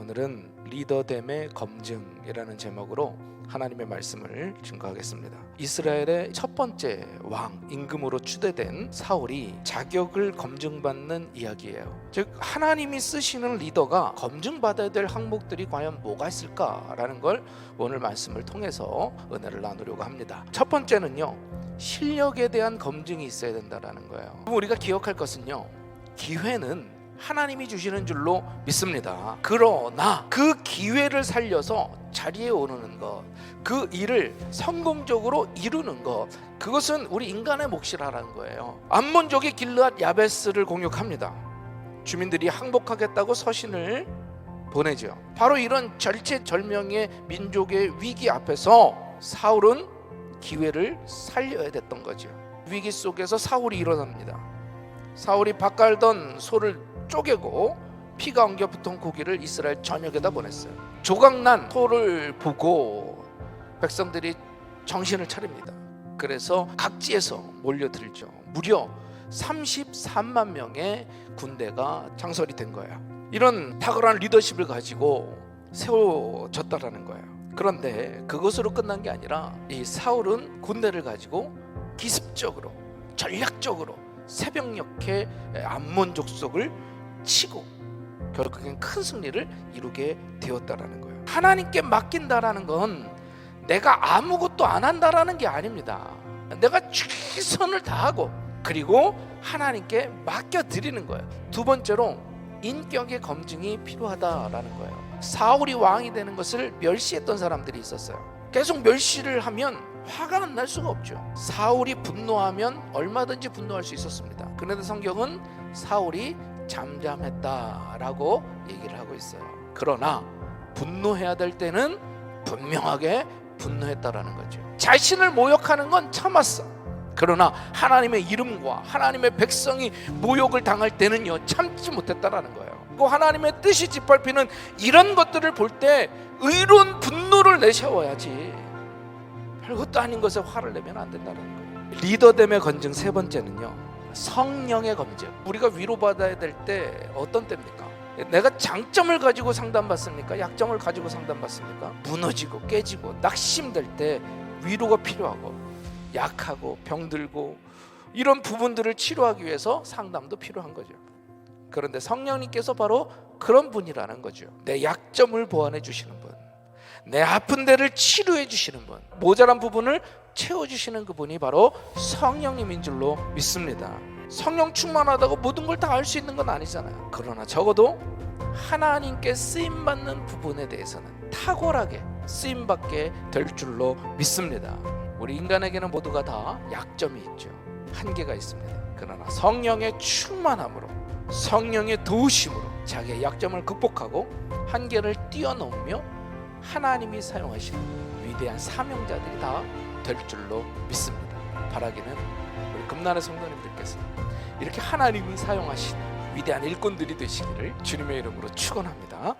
오늘은 리더됨의 검증이라는 제목으로 하나님의 말씀을 증거하겠습니다. 이스라엘의 첫 번째 왕 임금으로 추대된 사울이 자격을 검증받는 이야기예요. 즉 하나님이 쓰시는 리더가 검증받아야 될 항목들이 과연 뭐가 있을까라는 걸 오늘 말씀을 통해서 은혜를 나누려고 합니다. 첫 번째는요, 실력에 대한 검증이 있어야 된다라는 거예요. 우리가 기억할 것은요, 기회는 하나님이 주시는 줄로 믿습니다. 그러나 그 기회를 살려서 자리에 오르는 것, 그 일을 성공적으로 이루는 것, 그것은 우리 인간의 몫이라는 거예요. 암몬족이 길르앗 야베스를 공격합니다. 주민들이 항복하겠다고 서신을 보내죠. 바로 이런 절체절명의 민족의 위기 앞에서 사울은 기회를 살려야 됐던 거죠. 위기 속에서 사울이 일어납니다. 사울이 밭갈던 소를 쪼개고 피가 엉겨 붙은 고기를 이스라엘 전역에다 보냈어요. 조각난 소를 보고 백성들이 정신을 차립니다. 그래서 각지에서 몰려들죠. 무려 33만 명의 군대가 창설이 된 거예요. 이런 탁월한 리더십을 가지고 세워졌다라는 거예요. 그런데 그것으로 끝난 게 아니라 이 사울은 군대를 가지고 기습적으로 전략적으로 새벽녘에 암몬 족속을 치고 결국엔 큰 승리를 이루게 되었다라는 거예요. 하나님께 맡긴다라는 건 내가 아무것도 안 한다라는 게 아닙니다. 내가 최선을 다하고 그리고 하나님께 맡겨드리는 거예요. 두 번째로 인격의 검증이 필요하다라는 거예요. 사울이 왕이 되는 것을 멸시했던 사람들이 있었어요. 계속 멸시를 하면 화가 안 날 수가 없죠. 사울이 분노하면 얼마든지 분노할 수 있었습니다. 그런데 성경은 사울이 잠잠했다라고 얘기를 하고 있어요. 그러나 분노해야 될 때는 분명하게 분노했다라는 거죠. 자신을 모욕하는 건 참았어. 그러나 하나님의 이름과 하나님의 백성이 모욕을 당할 때는요, 참지 못했다라는 거예요. 그 하나님의 뜻이 짓밟히는 이런 것들을 볼 때 의로운 분노를 내세워야지 별것도 아닌 것에 화를 내면 안 된다는 거예요. 리더됨의 검증 세 번째는요, 성령의 검증. 우리가 위로받아야 될 때 어떤 때입니까? 내가 장점을 가지고 상담받습니까? 약점을 가지고 상담받습니까? 무너지고 깨지고 낙심될 때 위로가 필요하고, 약하고 병들고 이런 부분들을 치료하기 위해서 상담도 필요한 거죠. 그런데 성령님께서 바로 그런 분이라는 거죠. 내 약점을 보완해 주시는 분, 내 아픈 데를 치료해 주시는 분, 모자란 부분을 채워주시는 그분이 바로 성령님인 줄로 믿습니다. 성령 충만하다고 모든 걸 다 알 수 있는 건 아니잖아요. 그러나 적어도 하나님께 쓰임받는 부분에 대해서는 탁월하게 쓰임받게 될 줄로 믿습니다. 우리 인간에게는 모두가 다 약점이 있죠. 한계가 있습니다. 그러나 성령의 충만함으로, 성령의 도우심으로 자기의 약점을 극복하고 한계를 뛰어넘으며 하나님이 사용하시는 위대한 사명자들이 다 될 줄로 믿습니다. 바라기는 우리 금난의 성도님들께서 이렇게 하나님이 사용하시는 위대한 일꾼들이 되시기를 주님의 이름으로 축원합니다.